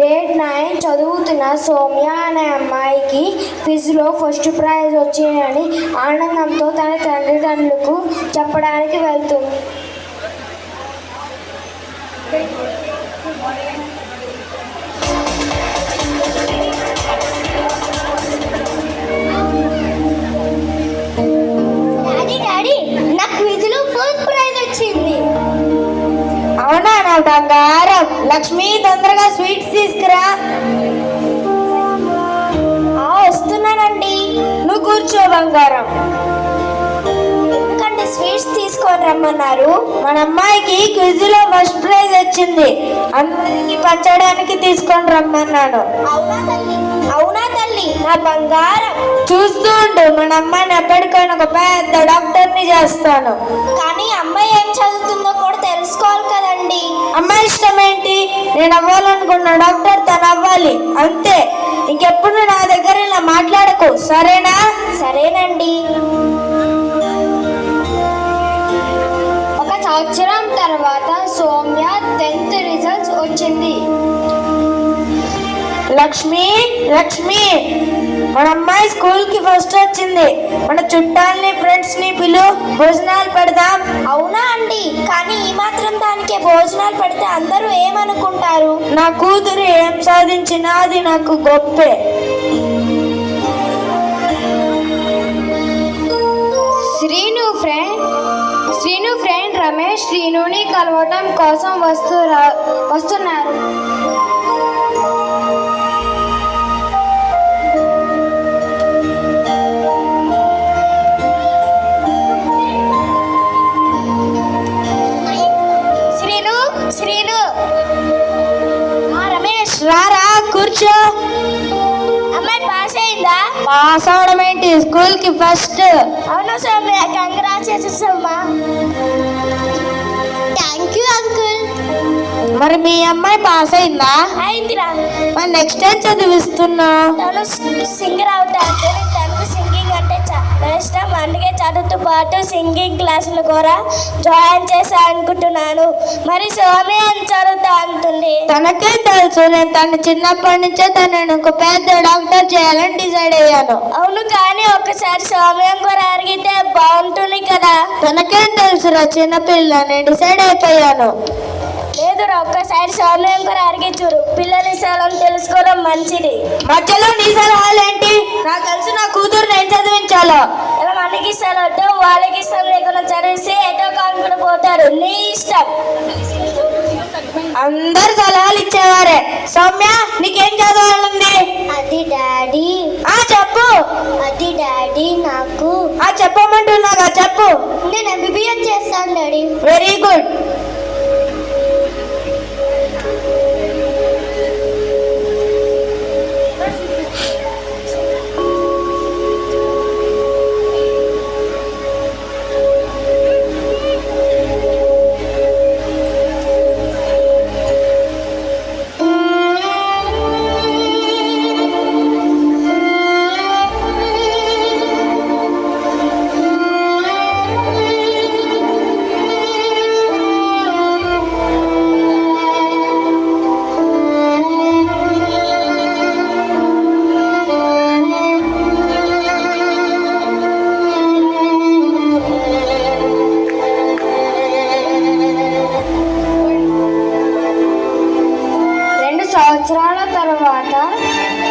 Grade 9 చదువుతున్న సౌమ్య అనే అమ్మాయికి క్విజ్లో ఫస్ట్ ప్రైజ్ వచ్చిందని ఆనందంతో తన తల్లిదండ్రులకు చెప్పడానికి వెళ్తుంది. అవునా నా బంగారం? లక్ష్మి, తొందరగా స్వీట్స్ తీసుకురా. వస్తున్నానండి. నువ్వు కూర్చో బంగారం. ఎందుకంటే స్వీట్స్ తీసుకొని రమ్మన్నారు? మన అమ్మాయికి క్విజ్ లో ఫస్ట్ ప్రైజ్ వచ్చింది, అందరికి పంచడానికి తీసుకొని రమ్మన్నాను. అవునా తల్లి, నా బంగారం. చూస్తూ ఉండు, మన అమ్మాయిని ఎప్పటికైనా ఒక పెద్ద డాక్టర్ని చేస్తాను. కానీ అమ్మాయి ఏం చదువుతుందో కూడా తెలుసుకోవాలి కదండి. అమ్మాయి ఇష్టం ఏంటి? నేను అవ్వాలనుకున్న డాక్టర్ తను అవ్వాలి, అంతే. ఇంకెప్పుడు నా దగ్గర ఇలా మాట్లాడకు, సరేనా? సరేనండి. ఒక సంవత్సరం తర్వాత సౌమ్య 10th రిజల్ట్స్ వచ్చింది. లక్ష్మి, మన అమ్మాయి స్కూల్ కి ఫస్ట్ వచ్చింది. మన చుట్టాలని, ఫ్రెండ్స్ ని పిలు, భోజనాలు పెడదాం. అవునా అండి? కానీ ఈ మాత్రం దానికే భోజనాలు పెడితే అందరూ ఏమనుకుంటారు? నా కూతురు ఏం సాధించినా అది నాకు గొప్పే. శ్రీను ఫ్రెండ్ రమేష్ శ్రీనుని కలవటం కోసం వస్తున్నారు. శ్రీను, రమేష్ రారా, కూర్చో. అమ్మాయి పాస్ అయిందా? పాస్ అవడం ఏంటి, స్కూల్ కి ఫస్ట్. అవును సౌమ్య, కంగ్రాచులేషన్స్ అమ్మా. Thank you uncle. మరి మీ అమ్మాయి పాస్ అయిందా? అయిందిరా. మరి నెక్స్ట్ టైం చదివిస్తున్నా. తను సింగర్ అవుతాను. తనకు సింగింగ్ అంటే చాలా ఇష్టం, అందుకే చదువుతూ పాటు సింగింగ్ క్లాసులు కూడా జాయిన్ చేసా అనుకుంటున్నాను. మరి సౌమ్య అని చదువుతా అంటుంది. తనకే తెలుసు, నేను తను చిన్నప్పటి నుంచే తనను ఒక పెద్ద డాక్టర్ చేయాలని డిసైడ్ అయ్యాను. అవును, కానీ ఒకసారి సౌమ్య కూడా అడిగితే బాగుంటుంది కదా. తనకేం తెలుసురా చిన్నపిల్ల, నేను డిసైడ్ అయిపోయాను. లేదురా, ఒక్కసారి సౌమ్యం కూడా అడిగి చూడు. పిల్లల విషయాలను తెలుసుకోవడం మంచిది. మధ్యలో నీ సలహాలేంటి? నాకు తెలుసు నా కూతురు నేను చదివించాలో. ఇలా మనకి ఇష్టం వద్దు, వాళ్ళకి ఇష్టం లేకుండా చదివిస్తే ఎటో కానుకుని పోతారు. నీ ఇష్టం. అందరు సలహాలు ఇచ్చేవారే. సౌమ్య, నీకేం చదవాలండి? అది డాడీ. చెప్పు. అది డాడీ నాకు. చెప్పమంటున్నాగా, చెప్పు. నేను MBBS చేస్తాను డాడీ. Very good. సంవత్సరాల తర్వాత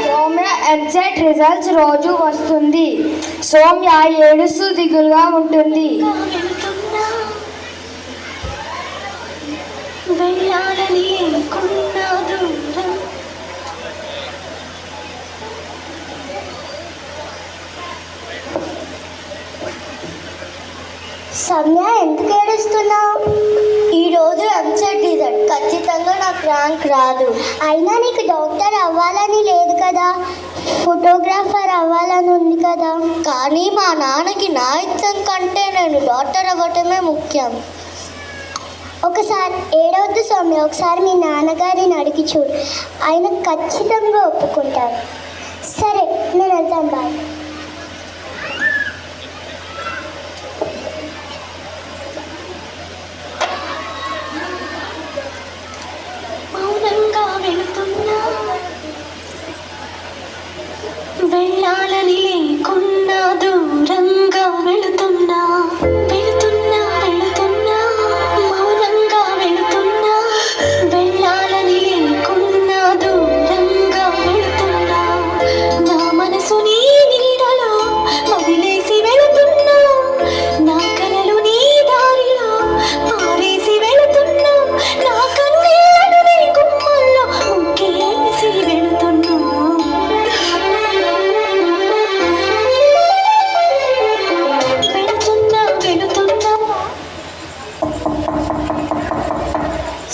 సౌమ్య ఎంసెట్ రిజల్ట్స్ రోజు వస్తుంది. సౌమ్య ఏడుస్తూ దిగులుగా ఉంటుంది. సౌమ్య, ఎందుకు ఏడుస్తున్నావు? ఈరోజు ఎంసెట్ రిజల్ట్, ఖచ్చితంగా నాకు ర్యాంక్ రాదు. అయినా నీకు డాక్టర్ అవ్వాలని లేదు కదా, ఫోటోగ్రాఫర్ అవ్వాలని ఉంది కదా. కానీ మా నాన్నకి నా ఇష్టం కంటే నేను డాక్టర్ అవ్వటమే ముఖ్యం. ఒకసారి ఏడవద్దు సౌమ్య, ఒకసారి మీ నాన్నగారిని అడిగి చూడు, ఆయన ఖచ్చితంగా ఒప్పుకుంటారు. సరే, నేను వెళ్తాను. బాయ్. మౌనంగా వెళుతున్నా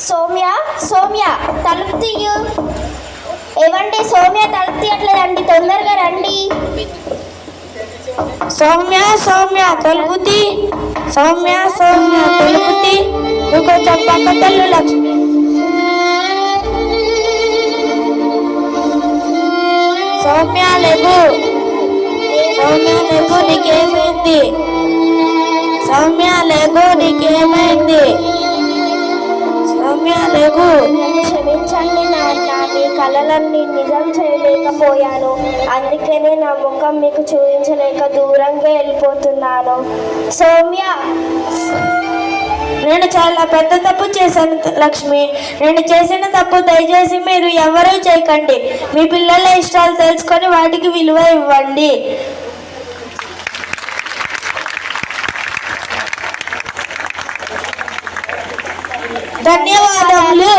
సౌమ్య సౌమ్య తలుపు తీయు. ఏవండి సౌమ్య తలుపు తీయట్లేదండి, తొందరగా రండి. సౌమ్య సౌమ్య తలుపుతి, సౌమ్య సౌమ్య తలుపుతి, నువ్వు కొంచెం పక్కకెళ్ళు లక్ష్మి. సౌమ్య లేగు, సౌమ్య లేగు, నీకేమైంది? సౌమ్య లేగు, నీకేమైంది? సౌమ్య లేగు. నన్ను క్షమించండి నాన్న, మీ కలలన్నీ నిజం చేయలేకపోయాను. అందుకనే నా ముఖం మీకు చూపించలేక దూరంగా వెళ్ళిపోతున్నాను. సౌమ్య నేను చాలా పెద్ద తప్పు చేశాను లక్ష్మి. నేను చేసిన తప్పు దయచేసి మీరు ఎవరూ చేయకండి. మీ పిల్లల ఇష్టాలు తెలుసుకొని వాటికి విలువ ఇవ్వండి. ధన్యవాదములు.